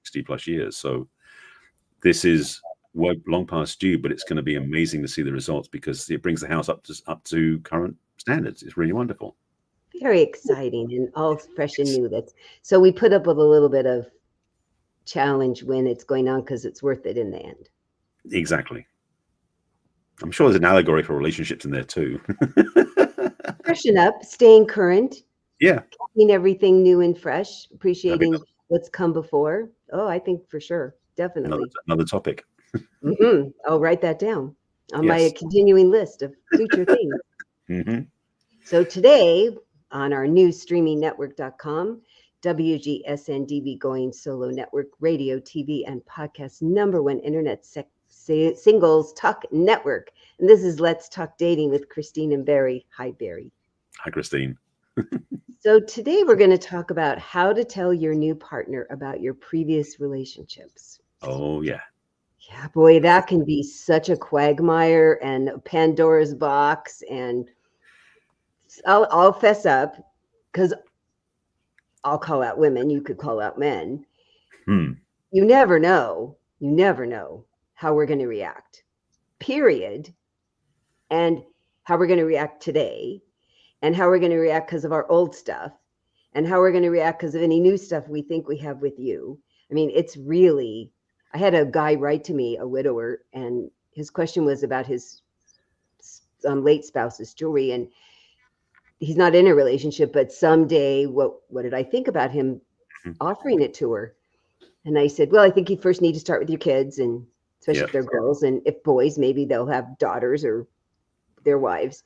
60 plus years. So this is long past due, but it's going to be amazing to see the results because it brings the house up to current standards. It's really wonderful. Very exciting and all fresh and new. So we put up with a little bit of challenge when it's going on because it's worth it in the end. Exactly. I'm sure there's an allegory for relationships in there too. Freshen up, staying current. Yeah. Keeping everything new and fresh, appreciating what's come before. Oh, I think for sure. Definitely. Another topic. I'll write that down on my continuing list of future things. So today on our new streamingnetwork.com, WGSN-DB Going Solo Network, radio, TV, and podcast #1 internet singles talk network. And this is Let's Talk Dating with Christine and Barry. Hi, Barry. Hi, Christine. So today we're going to talk about how to tell your new partner about your previous relationships. Oh, yeah. Yeah, boy, that can be such a quagmire and Pandora's box. And I'll fess up because I'll call out women. You could call out men. You never know. You never know how we're going to react, period. And how we're going to react today. And how we're going to react because of our old stuff. And how we're going to react because of any new stuff we think we have with you. I mean, it's really... I had a guy write to me, a widower, and his question was about his late spouse's jewelry. And he's not in a relationship, but someday, what did I think about him offering it to her? And I said, well, I think you first need to start with your kids, and especially if they're girls. And if boys, maybe they'll have daughters or their wives.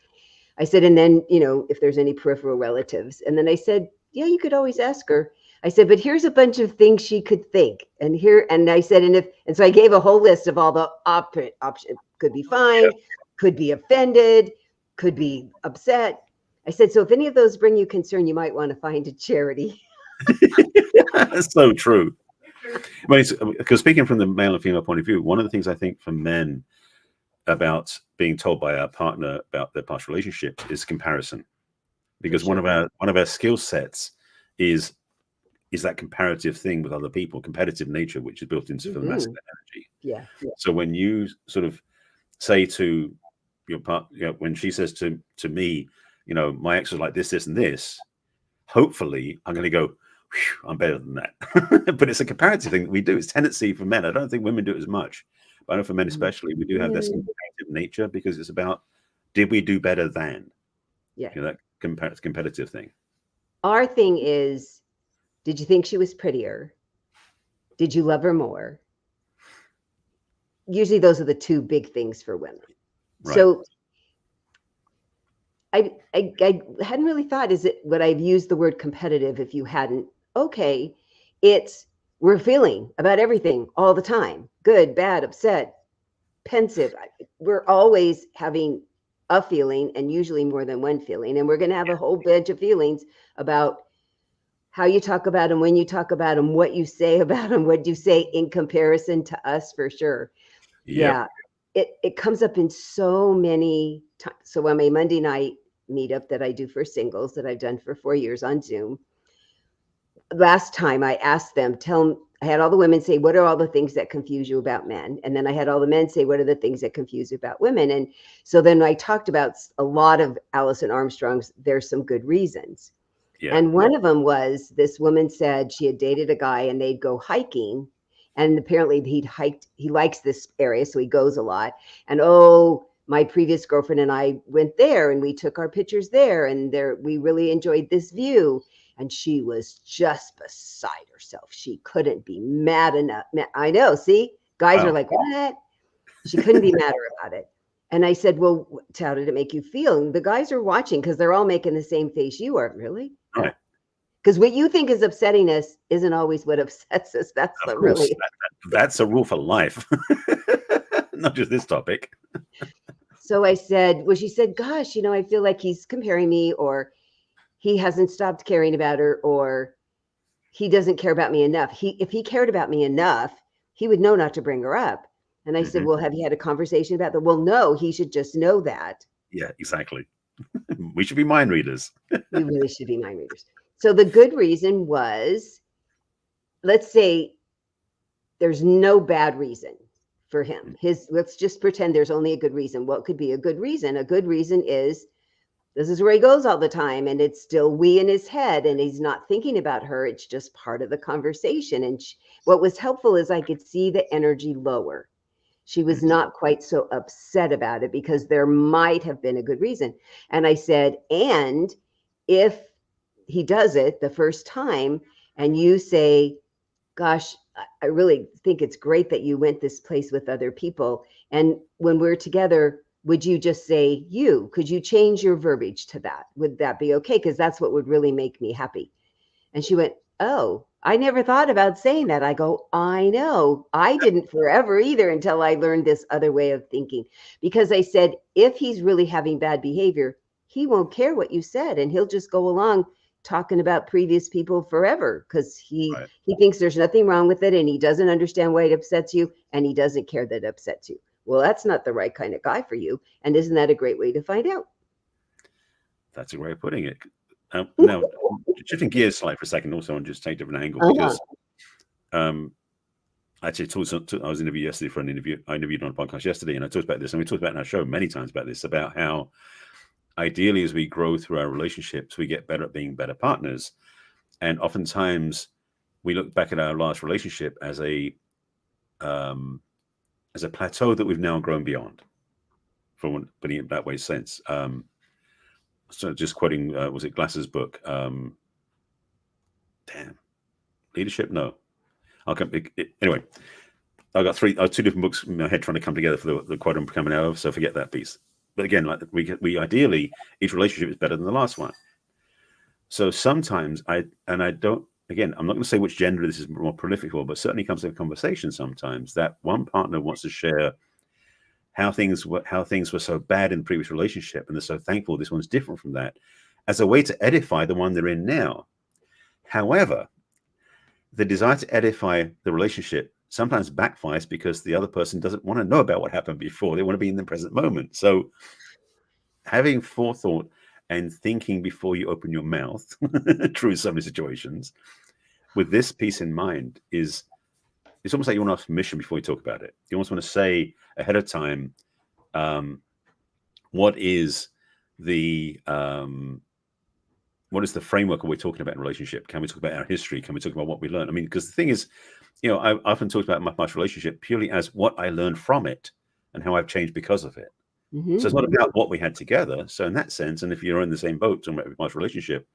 I said, and then, if there's any peripheral relatives. And then I said, yeah, you could always ask her. I said, but here's a bunch of things she could think. And I said, and so I gave a whole list of all the options. Could be fine, could be offended, could be upset. I said, so if any of those bring you concern, you might want to find a charity. That's so true. Because speaking from the male and female point of view, one of the things I think for men about being told by our partner about their past relationships is comparison. Because one of our skill sets is that comparative thing with other people, competitive nature, which is built into the masculine energy. Yeah. So when you sort of say to your partner, when she says to me, my ex was like this, this, and this, hopefully I'm going to go, I'm better than that. But it's a comparative thing that we do. It's tendency for men. I don't think women do it as much. But I know for men especially, we do have this comparative nature because it's about, did we do better than? Yeah. That competitive thing. Our thing is, did you think she was prettier? Did you love her more? Usually those are the two big things for women. Right. So I hadn't really thought, would I have used the word competitive if you hadn't? Okay, we're feeling about everything all the time. Good, bad, upset, pensive. We're always having a feeling, and usually more than one feeling. And we're going to have a whole bunch of feelings about how you talk about them, when you talk about them, what you say about them, what you say in comparison to us, for sure. Yep. Yeah, it comes up in so many times. So on my Monday night meetup that I do for singles that I've done for 4 years on Zoom, last time I asked them, I had all the women say, what are all the things that confuse you about men? And then I had all the men say, what are the things that confuse you about women? And so then I talked about a lot of Alison Armstrong's, there's some good reasons. Yeah. And one of them was, this woman said she had dated a guy and they'd go hiking. And apparently he likes this area, so he goes a lot. And my previous girlfriend and I went there and we took our pictures there, and we really enjoyed this view. And she was just beside herself. She couldn't be mad enough. I know, see? Guys are like, what? She couldn't be madder about it. And I said, well, how did it make you feel? And the guys are watching because they're all making the same face you are. Really? Right. Because what you think is upsetting us isn't always what upsets us. That's that's a rule for life. Not just this topic. So I said, she said, gosh, I feel like he's comparing me, or he hasn't stopped caring about her, or he doesn't care about me enough. If he cared about me enough, he would know not to bring her up. And I said, well, have you had a conversation about that? Well, no, he should just know that. Yeah, exactly. We should be mind readers. We really should be mind readers. So the good reason was, let's say there's no bad reason for him. Let's just pretend there's only a good reason. What could be a good reason? A good reason is this is where he goes all the time, and it's still we in his head, and he's not thinking about her. It's just part of the conversation. And what was helpful is I could see the energy lower. She was not quite so upset about it because there might have been a good reason. And I said, and if he does it the first time and you say, gosh, I really think it's great that you went this place with other people. And when we're together, would you just say you? Could you change your verbiage to that? Would that be okay? Because that's what would really make me happy. And she went, oh, I never thought about saying that. I go, I know. I didn't forever either until I learned this other way of thinking. Because I said, if he's really having bad behavior, he won't care what you said. And he'll just go along talking about previous people forever because he thinks there's nothing wrong with it. And he doesn't understand why it upsets you. And he doesn't care that it upsets you. Well, that's not the right kind of guy for you. And isn't that a great way to find out? That's a great way of putting it. Now, shifting gears slightly for a second, also, and just take a different angle because actually, I was interviewed yesterday for an interview. I interviewed on a podcast yesterday, and I talked about this, and we talked about in our show many times about this, about how ideally, as we grow through our relationships, we get better at being better partners. And oftentimes, we look back at our last relationship as a plateau that we've now grown beyond, for putting it that way. Sense. So just quoting, was it Glass's book? Leadership? No. Anyway, I got two different books in my head trying to come together for the quote I'm coming out of. So forget that piece. But again, like we ideally, each relationship is better than the last one. So sometimes I'm not going to say which gender this is more prolific for, but certainly comes to a conversation sometimes that one partner wants to share how things were so bad in the previous relationship, and they're so thankful this one's different from that, as a way to edify the one they're in now. However, the desire to edify the relationship sometimes backfires because the other person doesn't want to know about what happened before. They want to be in the present moment. So having forethought and thinking before you open your mouth, true in so many situations, with this piece in mind it's almost like you want to ask permission before you talk about it. You almost want to say ahead of time, what is the framework we're talking about in a relationship? Can we talk about our history? Can we talk about what we learned? I mean, because the thing is, I often talk about my past relationship purely as what I learned from it and how I've changed because of it. Mm-hmm. So it's not about what we had together. So in that sense, and if you're in the same boat talking about your past relationship,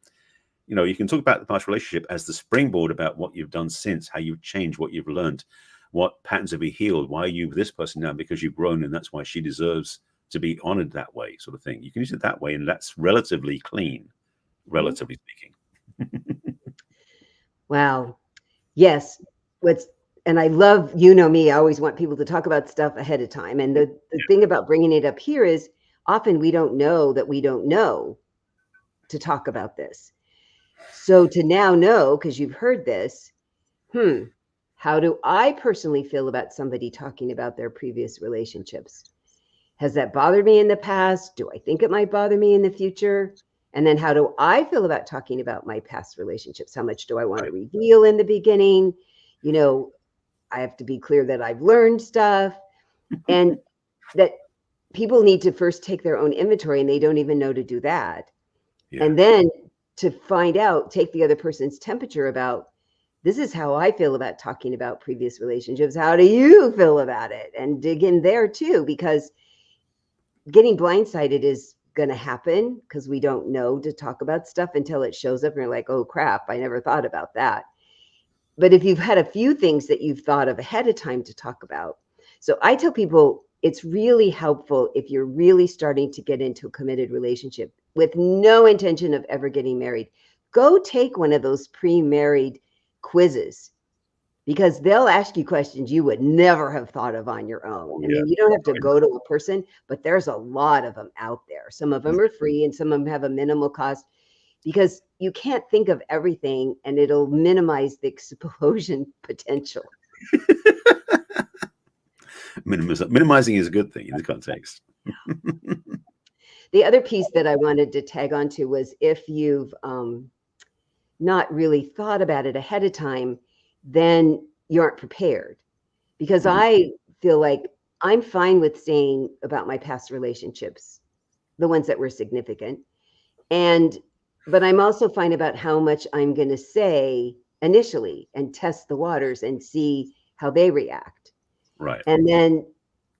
you can talk about the past relationship as the springboard about what you've done since, how you've changed, what you've learned, what patterns have you healed, why are you this person now, because you've grown and that's why she deserves to be honored that way, sort of thing. You can use it that way, and that's relatively clean, relatively speaking. Wow. Yes. And I love, me, I always want people to talk about stuff ahead of time. And the thing about bringing it up here is often we don't know that we don't know to talk about this. So to now know, because you've heard this, how do I personally feel about somebody talking about their previous relationships? Has that bothered me in the past? Do I think it might bother me in the future? And then how do I feel about talking about my past relationships? How much do I want to reveal in the beginning? I have to be clear that I've learned stuff, and that people need to first take their own inventory, and they don't even know to do that. Yeah. And then to find out, take the other person's temperature about, this is how I feel about talking about previous relationships. How do you feel about it? And dig in there too, because getting blindsided is going to happen because we don't know to talk about stuff until it shows up and you're like, oh crap, I never thought about that. But if you've had a few things that you've thought of ahead of time to talk about. So I tell people it's really helpful if you're really starting to get into a committed relationship with no intention of ever getting married. Go take one of those pre-married quizzes, because they'll ask you questions you would never have thought of on your own. I mean, you don't have to go to a person, but there's a lot of them out there. Some of them are free and some of them have a minimal cost, because you can't think of everything and it'll minimize the explosion potential. Minimizing is a good thing in this context. The other piece that I wanted to tag onto was, if you've not really thought about it ahead of time, then you aren't prepared. because Mhm. I feel like I'm fine with saying about my past relationships, the ones that were significant. But I'm also fine about how much I'm going to say initially and test the waters and see how they react. Right. And then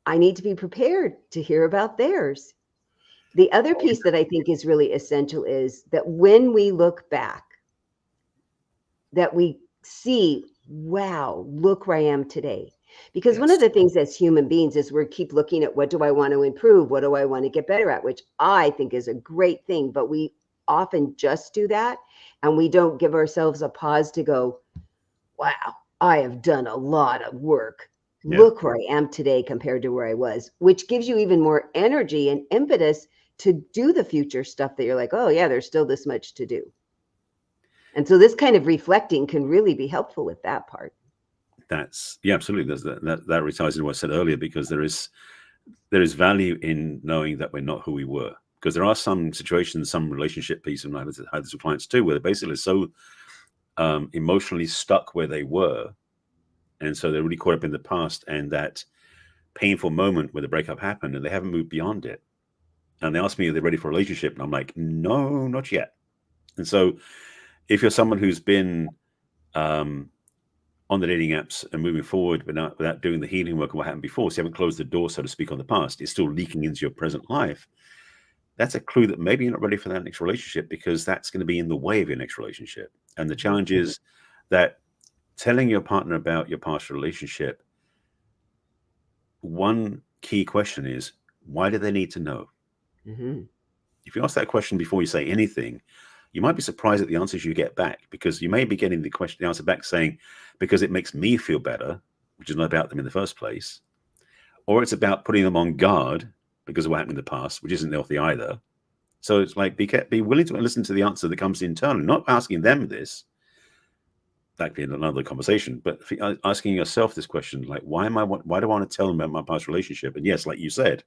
I need to be prepared to hear about theirs. The other piece that I think is really essential is that when we look back, that we see, wow, look where I am today. Because one of Yes. the things as human beings is we keep looking at what do I want to improve? What do I want to get better at? Which I think is a great thing, but we often just do that and we don't give ourselves a pause to go, wow, I have done a lot of work. Yeah. Look where I am today compared to where I was, which gives you even more energy and impetus to do the future stuff that you're like, oh, yeah, there's still this much to do. And so this kind of reflecting can really be helpful with that part. That's yeah, absolutely. That reties into what I said earlier, because there is value in knowing that we're not who we were. Because there are some situations, some relationship pieces, and I had this with clients too, where they're basically so emotionally stuck where they were, and so they're really caught up in the past and that painful moment where the breakup happened, and they haven't moved beyond it. And they ask me if they're ready for a relationship, and I'm like, no, not yet. And so, if you're someone who's been um, on the dating apps and moving forward without doing the healing work of what happened before, so you haven't closed the door, so to speak, on the past, it's still leaking into your present life. That's a clue that maybe you're not ready for that next relationship, because that's going to be in the way of your next relationship. And the challenge is that telling your partner about your past relationship, one key question is, why do they need to know? Mm-hmm. If you ask that question before you say anything, you might be surprised at the answers you get back, because you may be getting the answer back saying, because it makes me feel better, which is not about them in the first place, or it's about putting them on guard because of what happened in the past, which isn't healthy either. So it's like, be willing to listen to the answer that comes internally, not asking them this. That could be another conversation, but asking yourself this question, like, why do I want to tell them about my past relationship? And yes, like you said,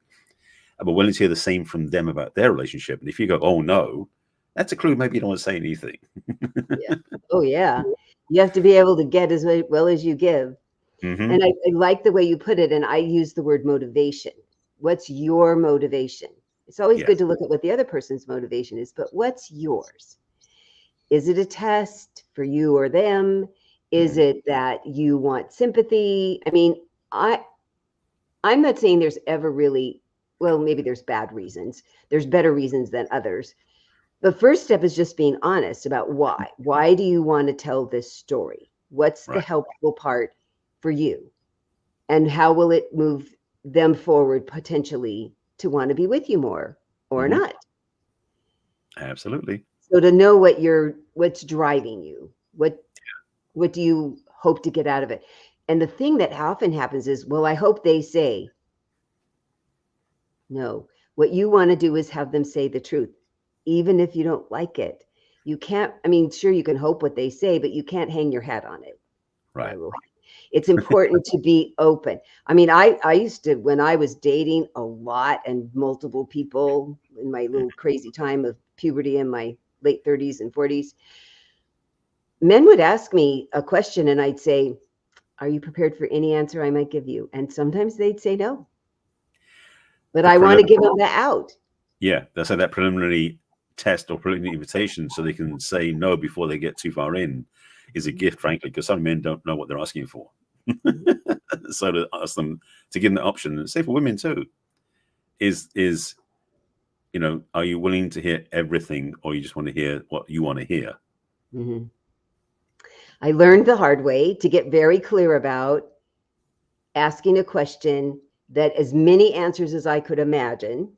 I'm willing to hear the same from them about their relationship. And if you go, oh no, that's a clue. Maybe you don't want to say anything. Yeah. Oh, yeah. You have to be able to get as well as you give. Mm-hmm. And I like the way you put it. And I use the word motivation. What's your motivation? It's always good Yes. to look at what the other person's motivation is, but what's yours? Is it a test for you or them? Is Mm-hmm. it that you want sympathy? I mean, I'm not saying there's ever really, well, maybe there's bad reasons. There's better reasons than others. The first step is just being honest about why. Why do you want to tell this story? What's the Right. helpful part for you? And how will it move them forward potentially to want to be with you more or Mm-hmm. not? Absolutely. So to know what's driving you, what do you hope to get out of it? And the thing that often happens is, well, I hope they say no. What you want to do is have them say the truth, even if you don't like it. You can't, I mean, sure, you can hope what they say, but you can't hang your hat on it. Right. It's important to be open. I mean, I used to, when I was dating a lot and multiple people in my little crazy time of puberty in my late 30s and 40s, men would ask me a question and I'd say, are you prepared for any answer I might give you? And sometimes they'd say no, but The I want to prelim- give them the out. yeah, they'll say that preliminary test or preliminary invitation so they can say no before they get too far in is a gift, frankly, because some men don't know what they're asking for. So to ask them, to give them the option, and say for women too, is are you willing to hear everything, or you just want to hear what you want to hear? Mm-hmm. I learned the hard way to get very clear about asking a question that as many answers as I could imagine,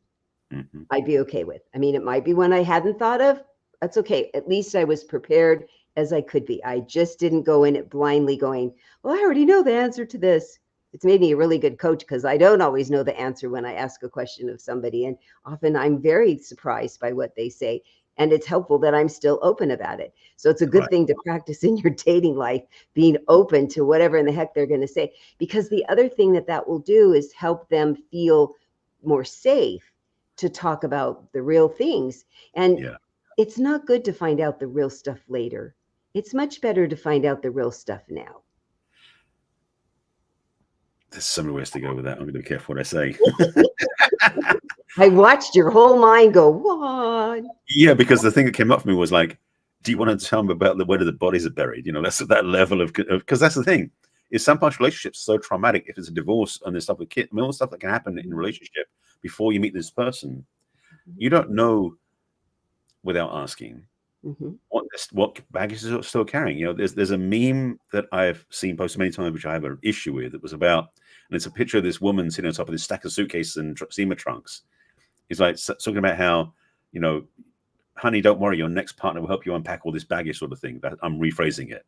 Mm-hmm. I'd be okay with. I mean, it might be one I hadn't thought of. That's okay. At least I was prepared as I could be. I just didn't go in it blindly going, well, I already know the answer to this. It's made me a really good coach because I don't always know the answer when I ask a question of somebody. And often I'm very surprised by what they say. And it's helpful that I'm still open about it. So it's a good Right. thing to practice in your dating life, being open to whatever in the heck they're going to say. Because the other thing that will do is help them feel more safe to talk about the real things. And Yeah. it's not good to find out the real stuff later. It's much better to find out the real stuff now. there's so many ways to go with that. I'm going to be careful what I say. I watched your whole mind go, what? Yeah, because the thing that came up for me was like, do you want to tell me about where the bodies are buried? You know, that's that level of, because that's the thing, is some past relationships so traumatic. If it's a divorce and there's stuff with kids, I mean, all the stuff that can happen in a relationship before you meet this person, you don't know without asking what baggage is still carrying. You know, there's a meme that I've seen posted many times, which I have an issue with. It was about, and it's a picture of this woman sitting on top of this stack of suitcases and SEMA trunks. It's like talking about how, you know, honey, don't worry, your next partner will help you unpack all this baggage, sort of thing. That I'm rephrasing it.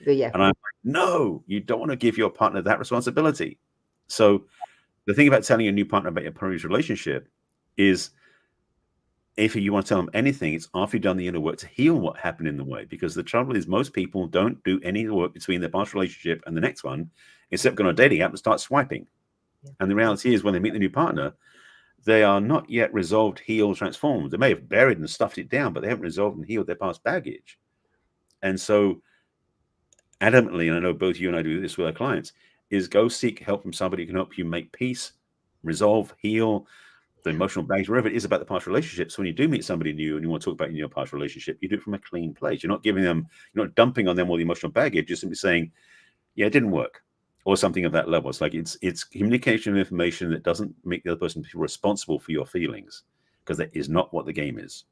Yeah. And I'm like, no, you don't want to give your partner that responsibility. So the thing about telling your new partner about your previous relationship is, if you want to tell them anything, it's after you've done the inner work to heal what happened in the way. Because the trouble is, most people don't do any work between their past relationship and the next one, except go on a dating app and start swiping. Yeah. And the reality is, when they meet the new partner, they are not yet resolved, healed, transformed. They may have buried and stuffed it down, but they haven't resolved and healed their past baggage. And so adamantly, and I know both you and I do this with our clients, is go seek help from somebody who can help you make peace, resolve, heal the emotional baggage, wherever it is about the past relationship. So when you do meet somebody new and you want to talk about your past relationship, you do it from a clean place. You're not giving them, you're not dumping on them all the emotional baggage. You're simply saying, yeah, it didn't work, or something of that level. It's like it's communication of information that doesn't make the other person feel responsible for your feelings, because that is not what the game is.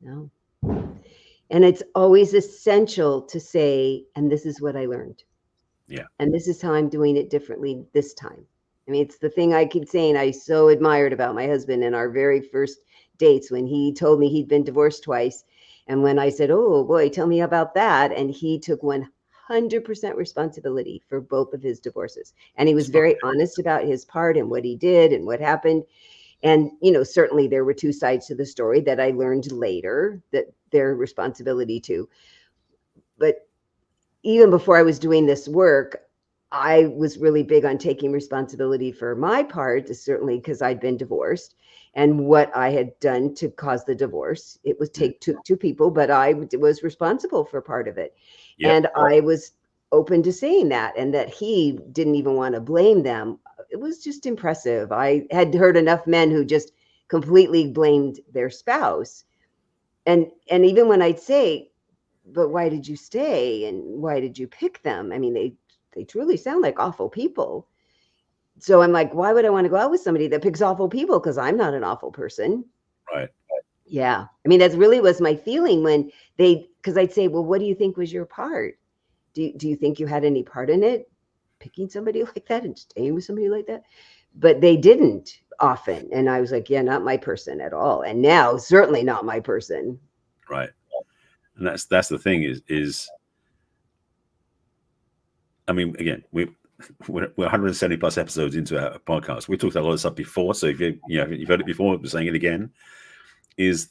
No. And it's always essential to say, and this is what I learned. Yeah. And this is how I'm doing it differently this time. I mean, it's the thing I keep saying I so admired about my husband in our very first dates, when he told me he'd been divorced twice. And when I said, oh boy, tell me about that. And he took 100% responsibility for both of his divorces. And he was very honest about his part and what he did and what happened. And, you know, certainly there were two sides to the story that I learned later that their responsibility too. But even before I was doing this work, I was really big on taking responsibility for my part, certainly because I'd been divorced and what I had done to cause the divorce. It was take two people, but I was responsible for part of it. Yep. And I was open to saying that, and that he didn't even want to blame them. It was just impressive. I had heard enough men who just completely blamed their spouse. And even when I'd say, but why did you stay? And why did you pick them? I mean, they truly sound like awful people. So I'm like, why would I want to go out with somebody that picks awful people? Because I'm not an awful person. Right. Yeah. I mean, that really was my feeling when because I'd say, well, what do you think was your part? Do you think you had any part in it? Picking somebody like that and staying with somebody like that? But they didn't often. And I was like, yeah, not my person at all. And now certainly not my person. Right. And that's the thing is I mean, again, we're 170 plus episodes into our podcast. We talked a lot of stuff before. So if you've heard it before, we're saying it again, is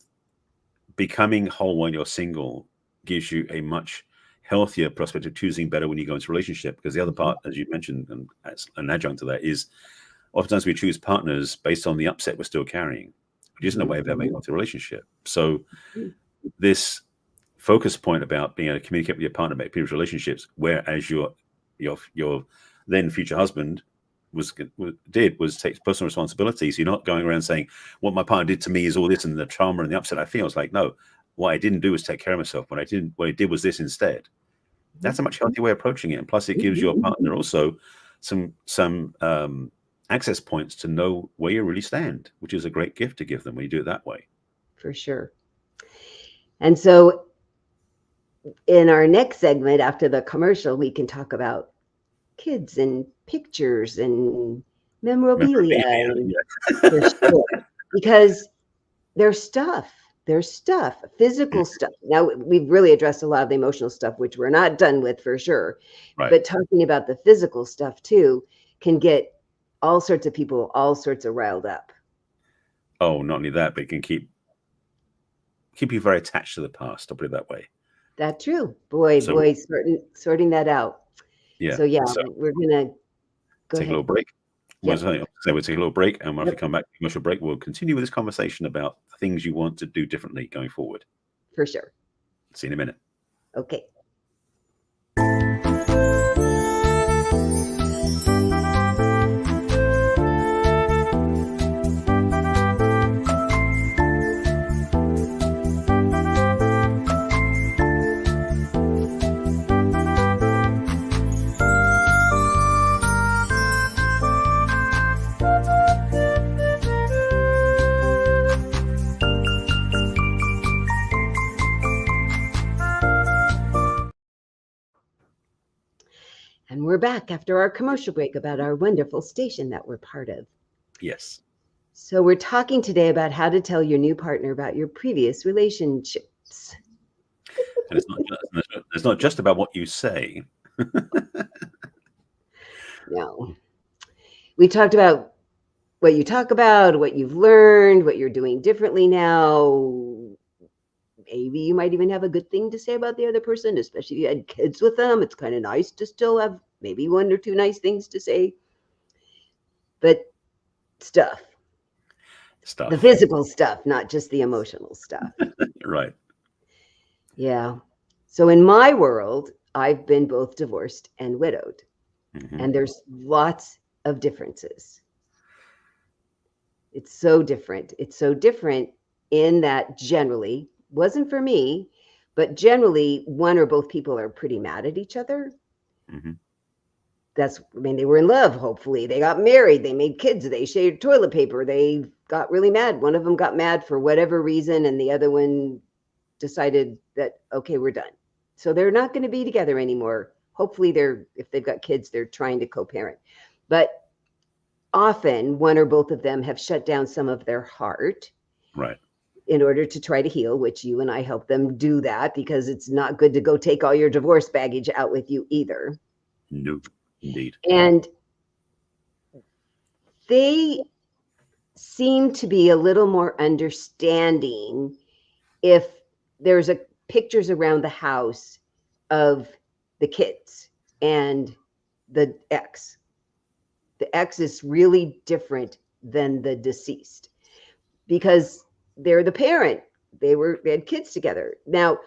becoming whole when you're single gives you a much healthier prospect of choosing better when you go into a relationship. Because the other part, as you mentioned, and as an adjunct to that, is oftentimes we choose partners based on the upset we're still carrying, which isn't a way of having a healthy relationship. So this focus point about being able to communicate with your partner about previous relationships, whereas your then future husband was take personal responsibility. So you're not going around saying what my partner did to me is all this and the trauma and the upset I feel. It's like, no, what I didn't do was take care of myself. What I did was this instead. That's a much healthier way of approaching it. And plus it gives your partner also some access points to know where you really stand, which is a great gift to give them when you do it that way. For sure. And so in our next segment after the commercial, we can talk about kids and pictures and memorabilia. For sure. Because there's stuff, physical stuff. Now, we've really addressed a lot of the emotional stuff, which we're not done with for sure. Right. But talking about the physical stuff too can get all sorts of people, all sorts of riled up. Oh, not only that, but it can keep you very attached to the past. I'll put it that way. That's true. Boy, sorting that out. Yeah. So we're gonna take a little break. We'll take a little break, and when we come back to commercial break, we'll continue with this conversation about things you want to do differently going forward. For sure. See you in a minute. Okay. we're back after our commercial break about our wonderful station that we're part of. Yes. So we're talking today about how to tell your new partner about your previous relationships. And it's not just about what you say. No. We talked about what you talk about, what you've learned, what you're doing differently now. Maybe you might even have a good thing to say about the other person, especially if you had kids with them. It's kind of nice to still have maybe one or two nice things to say. But stuff. The physical stuff, not just the emotional stuff. Right. Yeah. So in my world, I've been both divorced and widowed. Mm-hmm. And there's lots of differences. It's so different. It's so different in that generally, wasn't for me, but generally one or both people are pretty mad at each other. Mm-hmm. They were in love, hopefully. They got married, they made kids, they shared toilet paper, they got really mad. One of them got mad for whatever reason, and the other one decided that, okay, we're done. So they're not going to be together anymore. Hopefully if they've got kids, they're trying to co-parent. But often one or both of them have shut down some of their heart. Right. In order to try to heal, which you and I help them do that, because it's not good to go take all your divorce baggage out with you either. No, indeed. And they seem to be a little more understanding if there's pictures around the house of the kids and the ex. The ex is really different than the deceased because they're the parent. They had kids together. Now,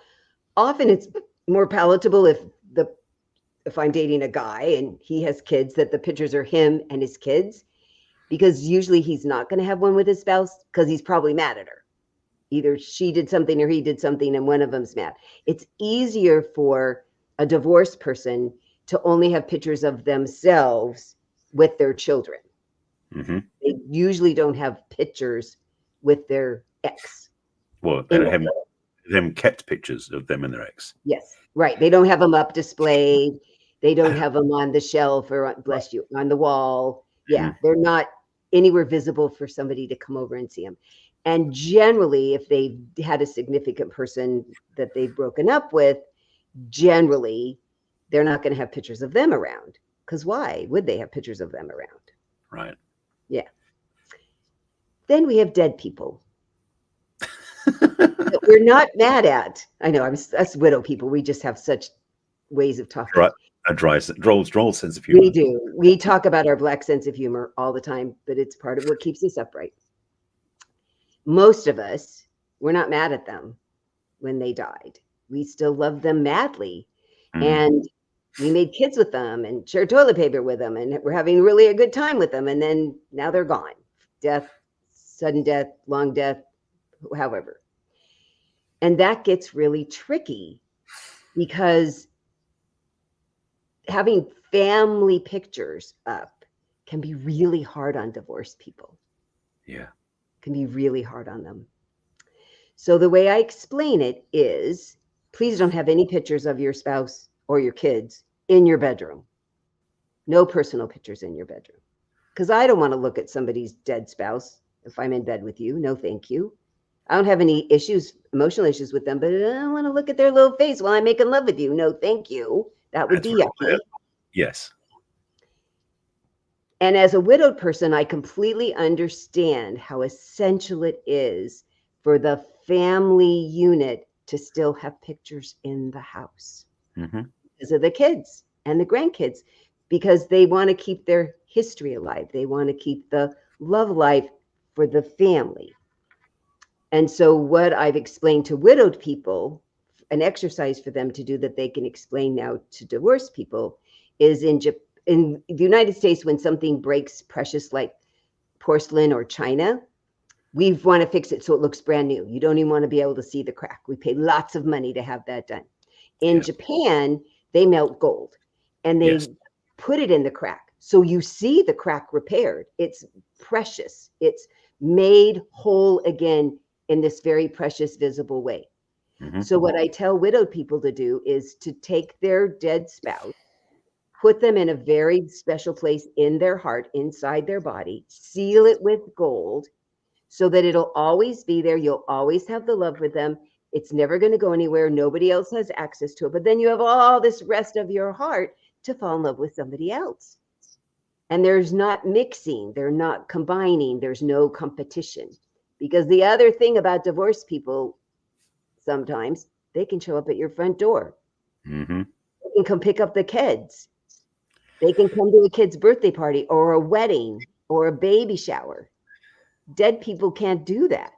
often it's more palatable if I'm dating a guy and he has kids, that the pictures are him and his kids, because usually he's not going to have one with his spouse because he's probably mad at her. Either she did something or he did something and one of them's mad. It's easier for a divorced person to only have pictures of themselves with their children. Mm-hmm. They usually don't have pictures with their ex. Well, they haven't kept pictures of them and their ex. Yes, right. They don't have them up displayed. They don't have them on the shelf or, bless you, on the wall. Yeah, they're not anywhere visible for somebody to come over and see them. And generally, if they've had a significant person that they've broken up with, generally, they're not going to have pictures of them around. Because why would they have pictures of them around? Right. Yeah. Then we have dead people that we're not mad at. I know, us widow people, we just have such ways of talking. Right. A droll sense of humor. We do. We talk about our Black sense of humor all the time, but it's part of what keeps us upright. Most of us, we're not mad at them when they died. We still love them madly. And we made kids with them and shared toilet paper with them, and we're having really a good time with them. And then now they're gone. Death, sudden death, long death, however. And that gets really tricky because having family pictures up can be really hard on divorced people. Yeah. Can be really hard on them. So the way I explain it is, please don't have any pictures of your spouse or your kids in your bedroom. No personal pictures in your bedroom. Because I don't want to look at somebody's dead spouse if I'm in bed with you. No, thank you. I don't have any emotional issues with them, but I don't want to look at their little face while I'm making love with you. No, thank you. That would be yucky. Yes. And as a widowed person, I completely understand how essential it is for the family unit to still have pictures in the house because of the kids and the grandkids, because they want to keep their history alive. They want to keep the love alive for the family. And so what I've explained to widowed people, an exercise for them to do that they can explain now to divorced people, is in the United States, when something breaks precious like porcelain or china, we want to fix it so it looks brand new. You don't even want to be able to see the crack. We pay lots of money to have that done. In Japan, they melt gold and they put it in the crack. So you see the crack repaired. It's precious. It's made whole again in this very precious, visible way. So what I tell widowed people to do is to take their dead spouse put them in a very special place in their heart, inside their body, seal it with gold so that it'll always be there. You'll always have the love for them. It's never going to go anywhere. Nobody else has access to it. But then you have all this rest of your heart to fall in love with somebody else. And there's not mixing, they're not combining, there's no competition. Because the other thing about divorced people, sometimes they can show up at your front door. Mm-hmm. They can come pick up the kids. They can come to a kid's birthday party or a wedding or a baby shower. Dead people can't do that.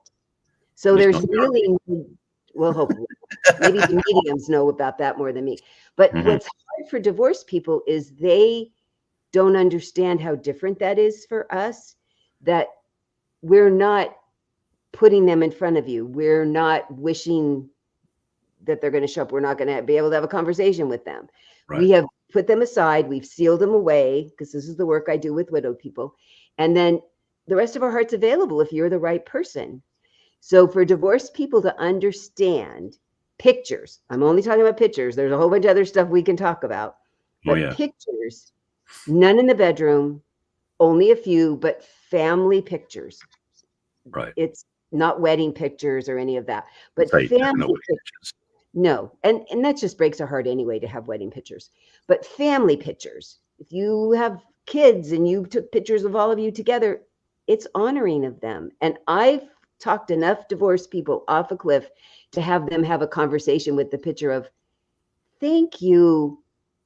So there's really, well, hopefully, maybe the mediums know about that more than me. But what's hard for divorced people is they don't understand how different that is for us, that we're not putting them in front of you. We're not wishing that they're going to show up. We're not going to be able to have a conversation with them. Right. We have put them aside. We've sealed them away, because this is the work I do with widowed people. And then the rest of our heart's available if you're the right person. So for divorced people to understand pictures, I'm only talking about pictures. There's a whole bunch of other stuff we can talk about. But pictures, none in the bedroom, only a few, but family pictures. Right. It's not wedding pictures or any of that, but family pictures. No. And that just breaks our heart anyway, to have wedding pictures. But family pictures, if you have kids and you took pictures of all of you together, it's honoring of them. And I've talked enough divorced people off a cliff to have them have a conversation with the picture of, thank you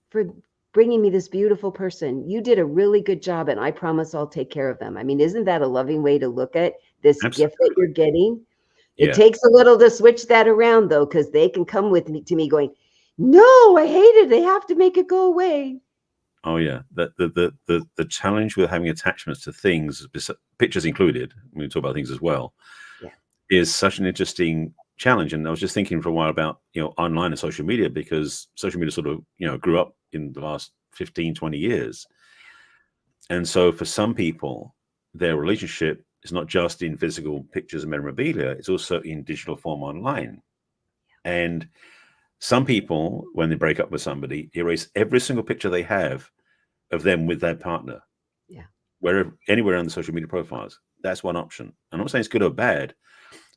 for bringing me this beautiful person. You did a really good job, and I promise I'll take care of them. I mean, isn't that a loving way to look at this gift that you're getting? It takes a little to switch that around, though, because they can come with me to me going, no, I hate it. They have to make it go away. Oh yeah, the challenge with having attachments to things, pictures included, we talk about things as well, is such an interesting challenge. And I was just thinking for a while about, online and social media, because social media sort of, grew up in the last 15, 20 years. And so for some people, their relationship is not just in physical pictures and memorabilia, it's also in digital form online. And some people, when they break up with somebody, erase every single picture they have of them with their partner. Anywhere on the social media profiles. That's one option. I'm not saying it's good or bad,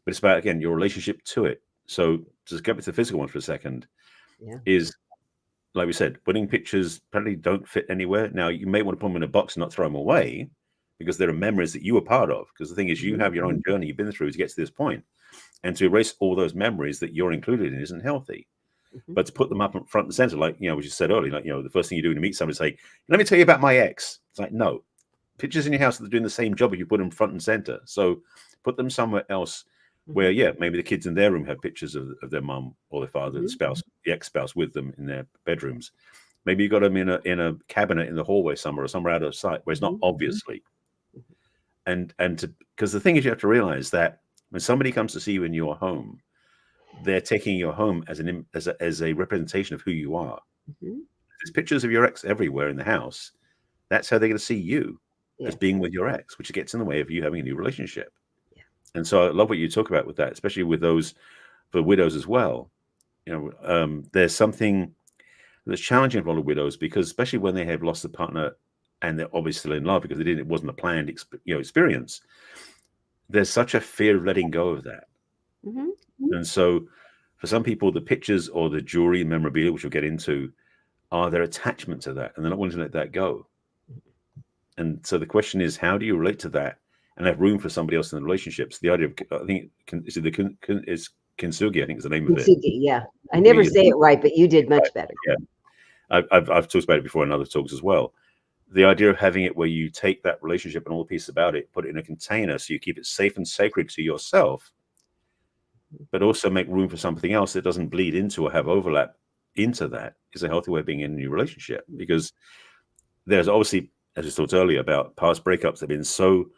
but it's about, again, your relationship to it. So just get back to the physical one for a second, is, like we said, wedding pictures apparently don't fit anywhere. Now, you may want to put them in a box and not throw them away, because there are memories that you were part of. Because the thing is, you have your own journey you've been through to get to this point. And to erase all those memories that you're included in isn't healthy. But to put them up front and center, like, we just said earlier, like, the first thing you do to meet somebody is say, let me tell you about my ex. It's like, no. Pictures in your house that are doing the same job if you put them front and center. So put them somewhere else where, maybe the kids in their room have pictures of their mum or their father, the spouse, the ex-spouse with them in their bedrooms. Maybe you got them in a cabinet in the hallway somewhere, or somewhere out of sight where it's not obviously. And because the thing is, you have to realize that when somebody comes to see you in your home, they're taking your home as a representation of who you are. There's pictures of your ex everywhere in the house. That's how they're going to see you, as being with your ex, which gets in the way of you having a new relationship. And so I love what you talk about with that, especially with those for widows as well. There's something that's challenging for a lot of widows, because especially when they have lost a partner and they're obviously still in love, because it wasn't a planned experience. There's such a fear of letting go of that. And so for some people, the pictures or the jewelry and memorabilia, which we'll get into, are their attachment to that, and they're not willing to let that go. And so the question is, how do you relate to that and have room for somebody else in the relationships? The idea of, I think, is kintsugi, I think is the name of it. Yeah. I never say it right, but you did much better. Yeah. I've talked about it before in other talks as well. The idea of having it where you take that relationship and all the pieces about it, put it in a container so you keep it safe and sacred to yourself, but also make room for something else that doesn't bleed into or have overlap into that, is a healthy way of being in a new relationship. Because there's obviously, as I talked earlier about past breakups, that have been so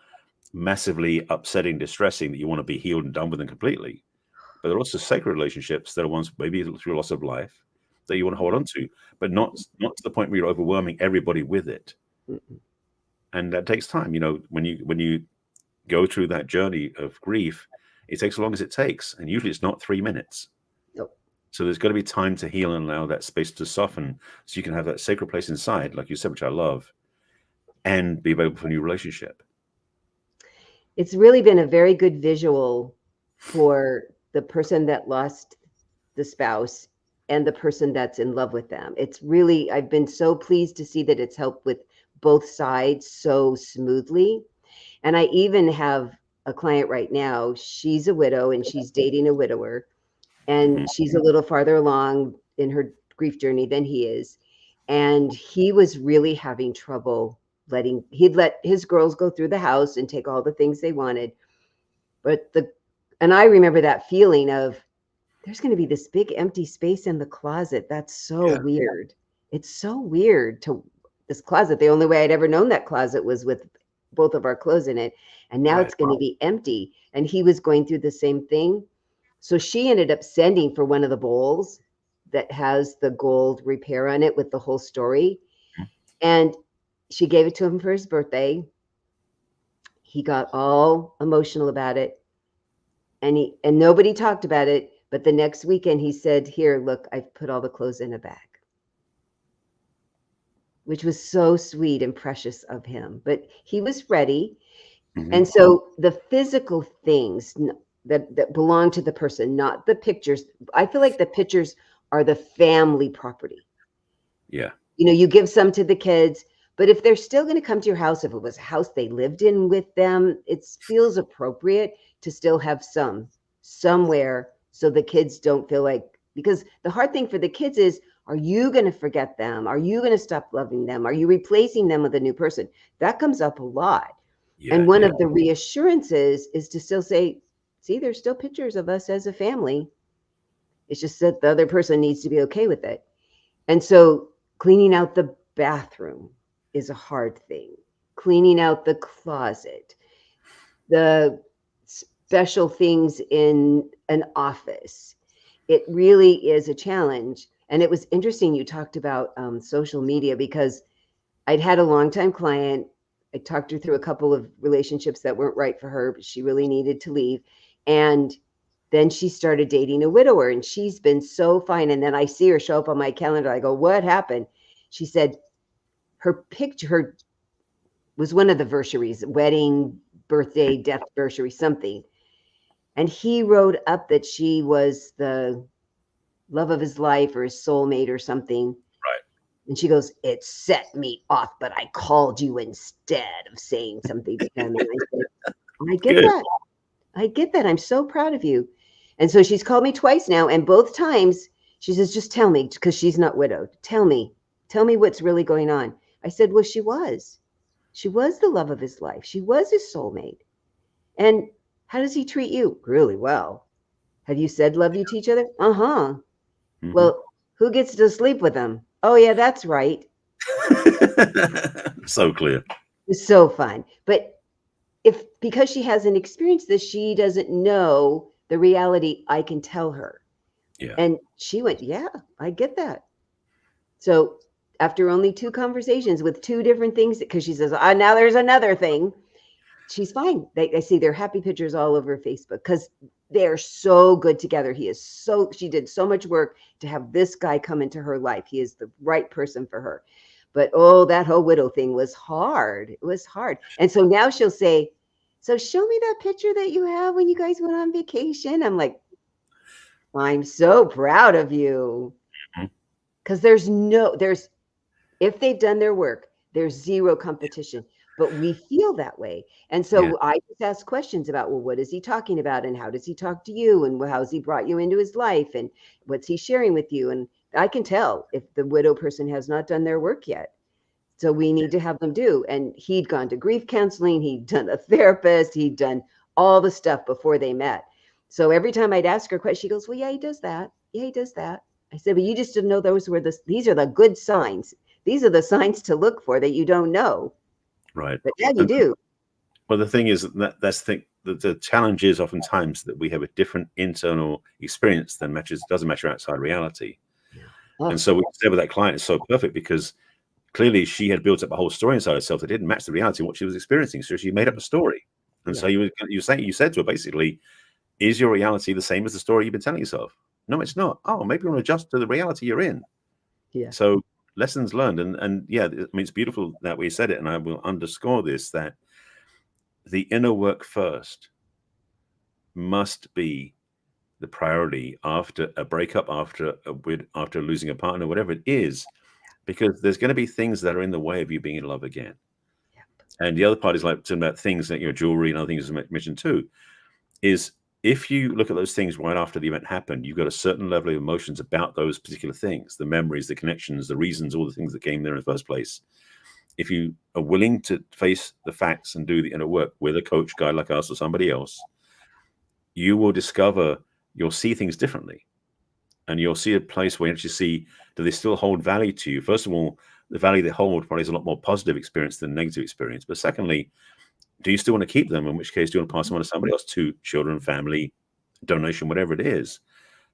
massively upsetting, distressing, that you want to be healed and done with them completely. But there are also sacred relationships that are ones maybe through loss of life that you want to hold on to, but not to the point where you're overwhelming everybody with it. And that takes time. When you go through that journey of grief, it takes as long as it takes, and usually it's not 3 minutes. Nope. So there's got to be time to heal and allow that space to soften, so you can have that sacred place inside, like you said, which I love, and be available for a new relationship. It's really been a very good visual for the person that lost the spouse and the person that's in love with them. It's really, I've been so pleased to see that it's helped with both sides so smoothly. And I even have a client right now. She's a widow and she's dating a widower, and she's a little farther along in her grief journey than he is. And he was really having trouble he'd let his girls go through the house and take all the things they wanted. And I remember that feeling of, there's going to be this big empty space in the closet. That's so weird. It's so weird to this closet. The only way I'd ever known that closet was with both of our clothes in it. And now it's going to be empty. And he was going through the same thing. So she ended up sending for one of the bowls that has the gold repair on it with the whole story. And she gave it to him for his birthday. He got all emotional about it. And nobody talked about it. But the next weekend he said, here, look, I've put all the clothes in a bag, which was so sweet and precious of him. But he was ready. And so the physical things that belong to the person, not the pictures. I feel like the pictures are the family property. Yeah. You know, you give some to the kids, but if they're still going to come to your house, if it was a house they lived in with them, it feels appropriate to still have some somewhere, so the kids don't feel like, because the hard thing for the kids is, are you going to forget them? Are you going to stop loving them? Are you replacing them with a new person? That comes up a lot. And one of the reassurances is to still say, see, there's still pictures of us as a family. It's just that the other person needs to be okay with it. And so cleaning out the bathroom is a hard thing. Cleaning out the closet, the special things in an office. It really is a challenge. And it was interesting you talked about social media, because I'd had a longtime client. I talked her through a couple of relationships that weren't right for her, but she really needed to leave. And then she started dating a widower, and she's been so fine. And then I see her show up on my calendar. I go, what happened? She said her picture was one of the versaries, wedding, birthday, death versary, something. And he wrote up that she was the love of his life or his soulmate or something. Right. And she goes, it set me off, but I called you instead of saying something to him. And I said, I get that. I get that. I'm so proud of you. And so she's called me twice now. And both times she says, just tell me, because she's not widowed. Tell me what's really going on. I said, well, she was the love of his life. She was his soulmate. And how does he treat you? Really well. Have you said love you to each other? Uh-huh. Well, who gets to sleep with him? Oh, yeah, that's right. So clear. It's so fun. But because she hasn't experienced this, she doesn't know the reality I can tell her. Yeah. And she went, yeah, I get that. So after only 2 conversations with 2 different things, because she says, now there's another thing, she's fine. I see their happy pictures all over Facebook, because they're so good together. She did so much work to have this guy come into her life. He is the right person for her. But that whole widow thing was hard. It was hard. And so now she'll say, so show me that picture that you have when you guys went on vacation. I'm like, I'm so proud of you. Because if they've done their work, there's zero competition. But we feel that way. And so I just ask questions about, well, what is he talking about? And how does he talk to you? And how's he brought you into his life? And what's he sharing with you? And I can tell if the widow person has not done their work yet. So we need to have them do. And he'd gone to grief counseling. He'd done a therapist. He'd done all the stuff before they met. So every time I'd ask her a question, she goes, well, yeah, he does that. Yeah, he does that. I said, but you just didn't know these are the good signs. These are the signs to look for that you don't know. Right. But yeah, you do. Well, the thing is the challenge is oftentimes that we have a different internal experience than doesn't match outside reality. And so we said with that client, it's so perfect, because clearly she had built up a whole story inside herself that didn't match the reality of what she was experiencing. So she made up a story. And so you said to her, basically, is your reality the same as the story you've been telling yourself? No, it's not. Oh, maybe you want to adjust to the reality you're in. Yeah. So lessons learned. And yeah, I mean, it's beautiful that we said it. And I will underscore this, that the inner work first must be the priority after a breakup, after losing a partner, whatever it is, because there's going to be things that are in the way of you being in love again. Yep. And the other part is like talking about things that your jewelry and other things I mentioned too, is if you look at those things right after the event happened, you've got a certain level of emotions about those particular things, the memories, the connections, the reasons, all the things that came there in the first place. If you are willing to face the facts and do the inner work with a coach, guy like us or somebody else, you will discover, you'll see things differently. And you'll see a place where you actually see, do they still hold value to you? First of all, the value they hold probably is a lot more positive experience than negative experience. But secondly, do you still want to keep them? In which case, do you want to pass them on to somebody else, to children, family, donation, whatever it is?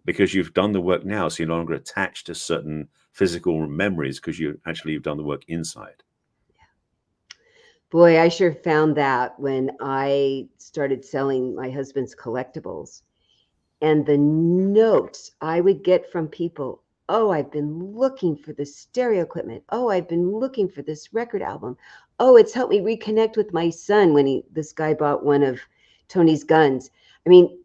Because you've done the work now, so you're no longer attached to certain physical memories because you've done the work inside. Boy, I sure found that when I started selling my husband's collectibles. And the notes I would get from people, oh, I've been looking for this stereo equipment. Oh, I've been looking for this record album. Oh, it's helped me reconnect with my son when this guy bought one of Tony's guns. I mean,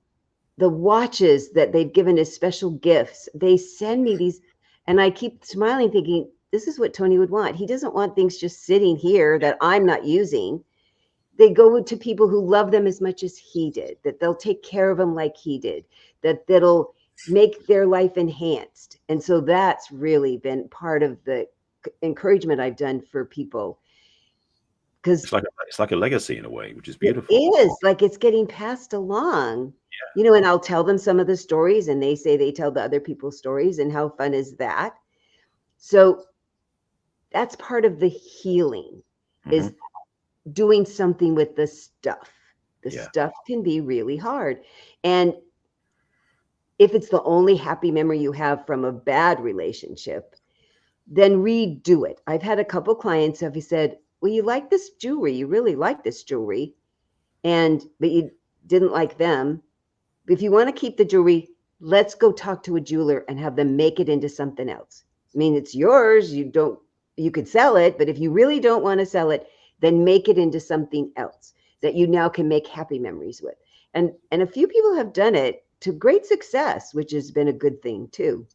the watches that they've given as special gifts, they send me these, and I keep smiling thinking, this is what Tony would want. He doesn't want things just sitting here that I'm not using. They go to people who love them as much as he did, that they'll take care of them like he did, that'll make their life enhanced. And so that's really been part of the encouragement I've done for people. Because it's like a legacy in a way, which is beautiful. It is like it's getting passed along, and I'll tell them some of the stories and they say they tell the other people's stories, and how fun is that? So that's part of the healing, is doing something with the stuff. The stuff can be really hard. And if it's the only happy memory you have from a bad relationship, then redo it. I've had a couple clients have said, well, you like this jewelry. You really like this jewelry. But you didn't like them. If you want to keep the jewelry, let's go talk to a jeweler and have them make it into something else. I mean, it's yours. You could sell it, but if you really don't want to sell it, then make it into something else that you now can make happy memories with. And a few people have done it to great success, which has been a good thing too.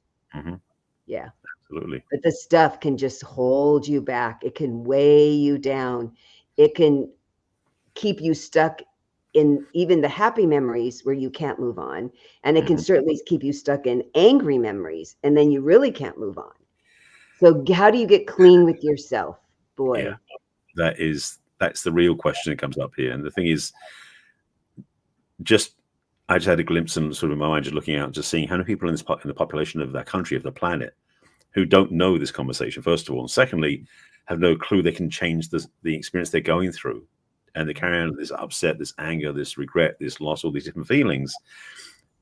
Yeah, absolutely. But the stuff can just hold you back. It can weigh you down. It can keep you stuck in even the happy memories where you can't move on. And it can certainly keep you stuck in angry memories, and then you really can't move on. So how do you get clean with yourself? Boy. Yeah, that's the real question that comes up here. And the thing is, I just had a glimpse in sort of my mind, just looking out, just seeing how many people in the population of that country, of the planet, who don't know this conversation, first of all. And secondly, have no clue they can change the experience they're going through. And they carry on this upset, this anger, this regret, this loss, all these different feelings.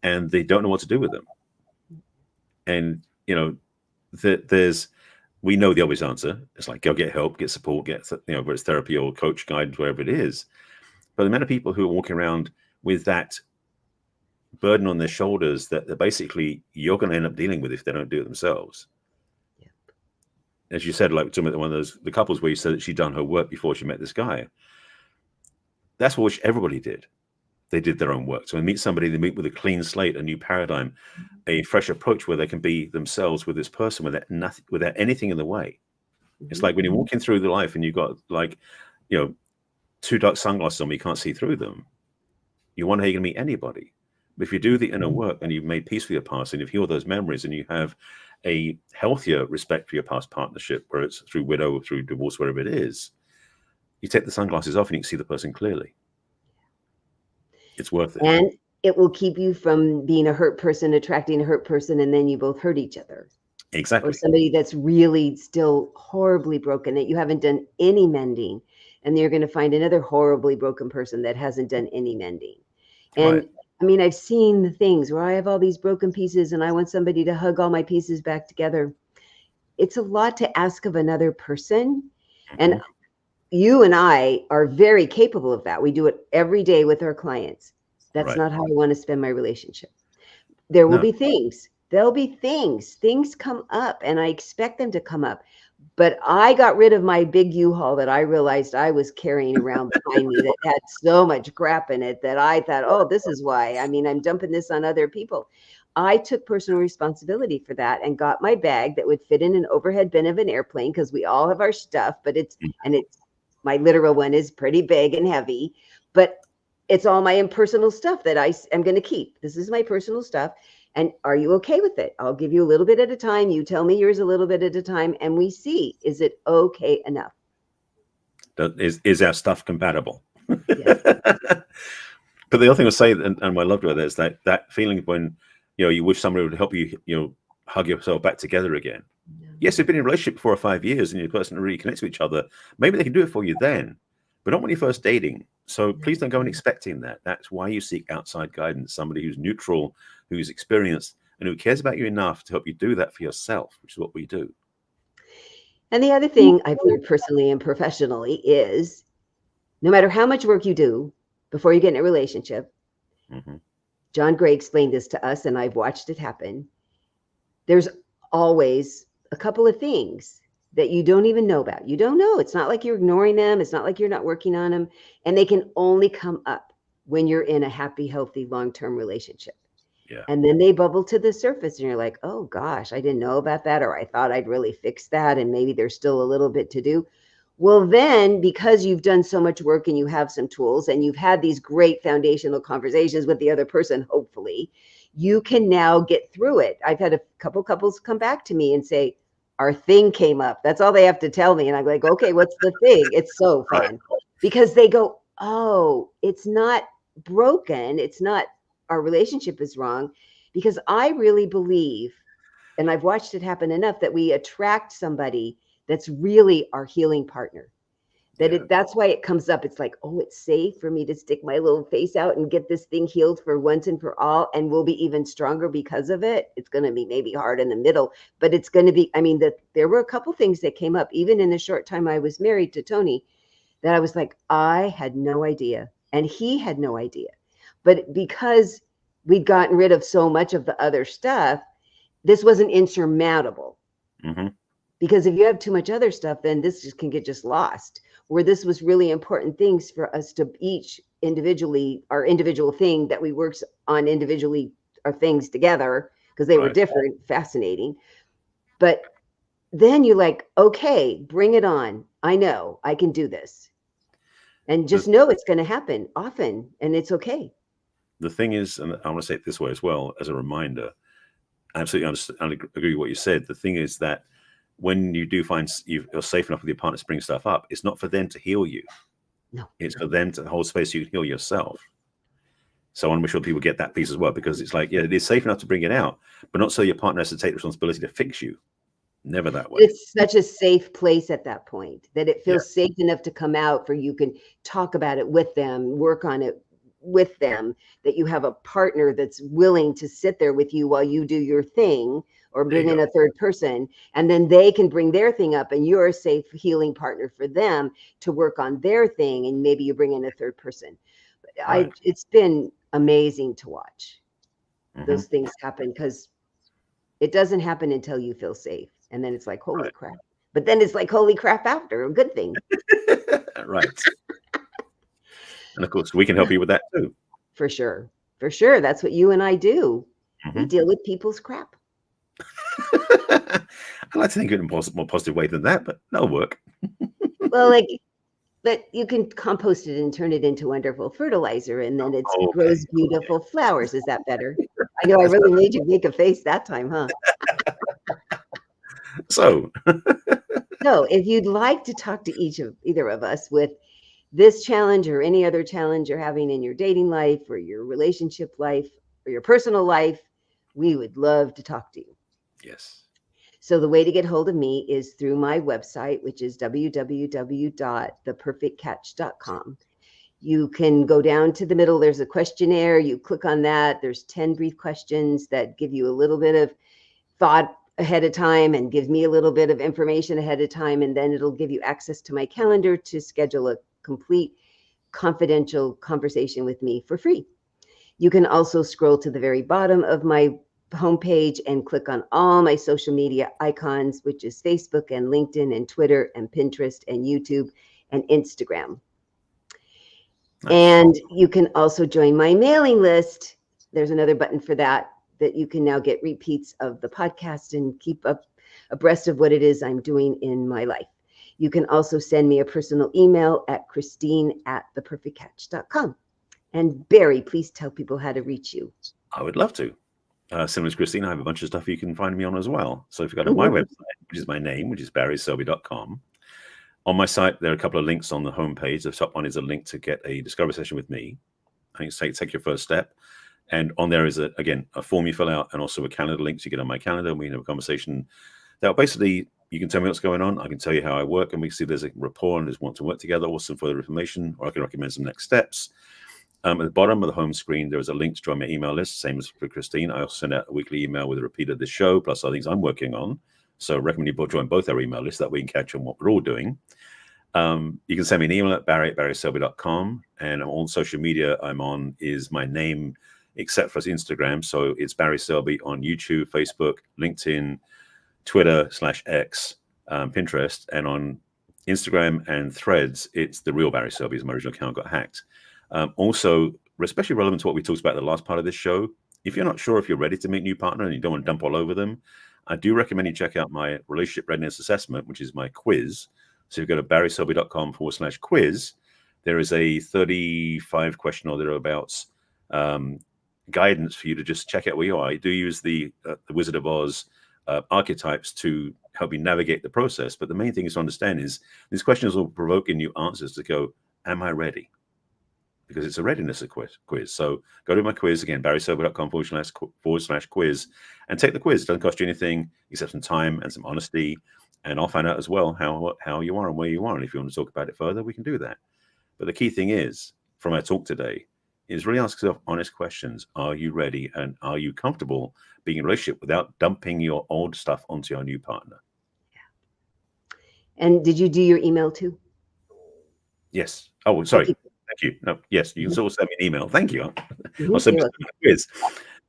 And they don't know what to do with them. And, we know the obvious answer. It's like, go get help, get support, whether it's therapy or coach, guide, wherever it is. But the amount of people who are walking around with that burden on their shoulders that basically you're going to end up dealing with if they don't do it themselves. Yep. As you said, like one of the couples where you said that she'd done her work before she met this guy. That's what everybody did. They did their own work. So when they meet somebody, they meet with a clean slate, a new paradigm, a fresh approach where they can be themselves with this person without anything in the way. It's like when you're walking through the life and you've got two dark sunglasses on, you can't see through them. You wonder how you're going to meet anybody. But if you do the inner work and you've made peace with your past and you've healed those memories and you have a healthier respect for your past partnership, whether it's through widow, through divorce, whatever it is, you take the sunglasses off and you can see the person clearly. It's worth it. And it will keep you from being a hurt person, attracting a hurt person, and then you both hurt each other. Exactly. Or somebody that's really still horribly broken, that you haven't done any mending, and you're going to find another horribly broken person that hasn't done any mending. And right. I mean, I've seen the things where I have all these broken pieces and I want somebody to hug all my pieces back together. It's a lot to ask of another person. And you and I are very capable of that. We do it every day with our clients. That's not how I want to spend my relationship. There will be things there'll be things come up, and I expect them to come up. But I got rid of my big U-Haul that I realized I was carrying around behind me that had so much crap in it that I thought, oh, this is why. I mean, I'm dumping this on other people. I took personal responsibility for that and got my bag that would fit in an overhead bin of an airplane, because we all have our stuff, but it's my literal one is pretty big and heavy, but it's all my impersonal stuff that I am going to keep. This is my personal stuff. And are you okay with it? I'll give you a little bit at a time. You tell me yours a little bit at a time, and we see, is it okay enough? Is our stuff compatible? Yes. But the other thing I say, and I loved about that, is that feeling when you wish somebody would help you, hug yourself back together again. Yeah. Yes, you've been in a relationship for 4 or 5 years, and your person really connects to each other. Maybe they can do it for you then, but not when you're first dating. So please don't go in expecting that. That's why you seek outside guidance, somebody who's neutral, who's experienced, and who cares about you enough to help you do that for yourself, which is what we do. And the other thing I've learned personally and professionally is no matter how much work you do before you get in a relationship, John Gray explained this to us, and I've watched it happen. There's always a couple of things that you don't even know about. You don't know. It's not like you're ignoring them. It's not like you're not working on them. And they can only come up when you're in a happy, healthy, long-term relationship. Yeah. And then they bubble to the surface, and you're like, oh gosh, I didn't know about that, or I thought I'd really fix that, and maybe there's still a little bit to do. Well, then, because you've done so much work and you have some tools and you've had these great foundational conversations with the other person, hopefully, you can now get through it. I've had a couple couples come back to me and say, our thing came up. That's all they have to tell me. And I'm like, okay, what's the thing? It's so fun because they go, oh, it's not broken. It's not our relationship is wrong, because I really believe, and I've watched it happen enough, that we attract somebody that's really our healing partner. That's why it comes up. It's like, oh, it's safe for me to stick my little face out and get this thing healed for once and for all, and we'll be even stronger because of it. It's going to be maybe hard in the middle, but it's going to be, I mean, there were a couple things that came up, even in the short time I was married to Tony, that I was like, I had no idea, and he had no idea. But because we'd gotten rid of so much of the other stuff, this wasn't insurmountable. Because if you have too much other stuff, then this just can get just lost. Where this was really important things for us to each individually, our individual thing that we worked on individually, our things together, because they were different, fascinating. But then you're like, okay, bring it on. I know I can do this. And just know it's going to happen often, and it's okay. The thing is, and I want to say it this way as well, as a reminder, I absolutely understand, I agree with what you said. The thing is that when you do find you're safe enough with your partner to bring stuff up, it's not for them to heal you. No. It's for them to hold space so you can heal yourself. So I want to make sure people get that piece as well, because it's like, yeah, it is safe enough to bring it out, but not so your partner has to take responsibility to fix you. Never that way. It's such a safe place at that point that it feels safe enough to come out, for you can talk about it with them, work on it with them, that you have a partner that's willing to sit there with you while you do your thing, or bring in a third person, and then they can bring their thing up, and you're a safe healing partner for them to work on their thing, and maybe you bring in a third person. It's been amazing to watch those things happen, because it doesn't happen until you feel safe, and then it's like, holy crap. But then it's like, holy crap after, a good thing. Right. And of course, we can help you with that too. For sure. For sure. That's what you and I do. We deal with people's crap. I like to think of it in a more positive way than that, but that'll work. Well, but you can compost it and turn it into wonderful fertilizer, and then it grows beautiful flowers. Is that better? I know I really made you make a face that time, huh? So if you'd like to talk to either of us with this challenge or any other challenge you're having in your dating life or your relationship life or your personal life, we would love to talk to you. Yes. So the way to get hold of me is through my website, which is www.theperfectcatch.com. You can go down to the middle. There's a questionnaire. You click on that. There's 10 brief questions that give you a little bit of thought ahead of time and give me a little bit of information ahead of time. And then it'll give you access to my calendar to schedule a complete confidential conversation with me for free. You can also scroll to the very bottom of my homepage and click on all my social media icons, which is Facebook and LinkedIn and Twitter and Pinterest and YouTube and Instagram. Nice. And you can also join my mailing list. There's another button for that you can now get repeats of the podcast and keep up abreast of what it is I'm doing in my life. You can also send me a personal email at Christine@theperfectcatch.com. And Barry, please tell people how to reach you. I would love to. Similar to Christine, I have a bunch of stuff you can find me on as well. So if you go to my website, which is my name, which is barryselby.com, on my site, there are a couple of links on the homepage. The top one is a link to get a discovery session with me. I think it's take your first step. And on there is, again, a form you fill out and also a calendar link. So you get on my calendar and we can have a conversation that basically you can tell me what's going on. I can tell you how I work and we can see if there's a rapport and just want to work together or some further information, or I can recommend some next steps. At the bottom of the home screen, there is a link to join my email list, same as for Christine. I also send out a weekly email with a repeat of this show, plus other things I'm working on. So I recommend you join both our email lists, that we can catch on what we're all doing. You can send me an email at barry@barryselby.com. And on social media I'm on is my name, except for Instagram. So it's Barry Selby on YouTube, Facebook, LinkedIn, Twitter /X, Pinterest. And on Instagram and Threads, it's the real Barry Selby, as my original account got hacked. Also, especially relevant to what we talked about in the last part of this show, if you're not sure if you're ready to meet a new partner and you don't want to dump all over them, I do recommend you check out my relationship readiness assessment, which is my quiz. So you go to barryselby.com/quiz. There is a 35 question or thereabouts guidance for you to just check out where you are. I do use the Wizard of Oz archetypes to help you navigate the process. But the main thing is to understand is these questions will provoke in you answers to go, am I ready? Because it's a readiness quiz. So go to my quiz again, barryselby.com/quiz, and take the quiz. It doesn't cost you anything except some time and some honesty. And I'll find out as well how you are and where you are. And if you want to talk about it further, we can do that. But the key thing is, from our talk today, is really ask yourself honest questions. Are you ready? And are you comfortable being in a relationship without dumping your old stuff onto your new partner? Yeah. And did you do your email too? Yes. Oh, sorry. Thank you. No, yes, you can also send me an email. Thank you. I'll send you a quiz.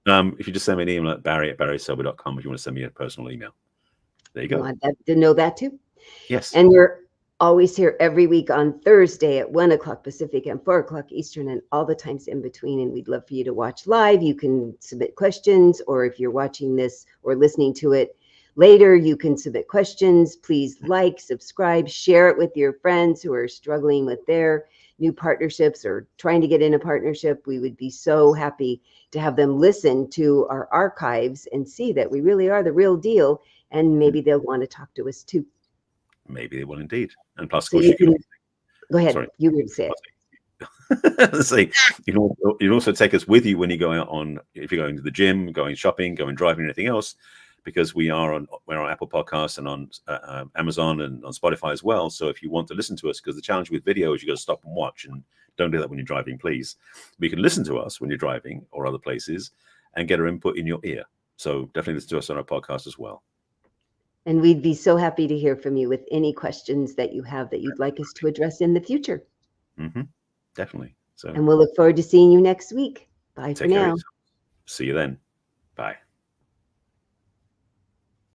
If you just send me an email at barry@barryselby.com if you want to send me a personal email. There you go. I wanted to know that too. Yes. And we're always here every week on Thursday at 1 o'clock Pacific and 4 o'clock Eastern and all the times in between. And we'd love for you to watch live. You can submit questions, or if you're watching this or listening to it later, you can submit questions. Please like, subscribe, share it with your friends who are struggling with their new partnerships or trying to get in a partnership. We would be so happy to have them listen to our archives and see that we really are the real deal. And maybe they'll want to talk to us too. Maybe they will indeed. And plus, of So course, you can go ahead. Sorry. You would say it. Let's see. You can also take us with you when you go out if you're going to the gym, going shopping, going driving, anything else, because we're on Apple Podcasts and on Amazon and on Spotify as well. So if you want to listen to us, because the challenge with video is you got to stop and watch, and don't do that when you're driving, please. But you can listen to us when you're driving or other places and get our input in your ear. So definitely listen to us on our podcast as well. And we'd be so happy to hear from you with any questions that you have that you'd like us to address in the future. Mm-hmm. Definitely. So, and we'll look forward to seeing you next week. Bye for now. See you then. Bye.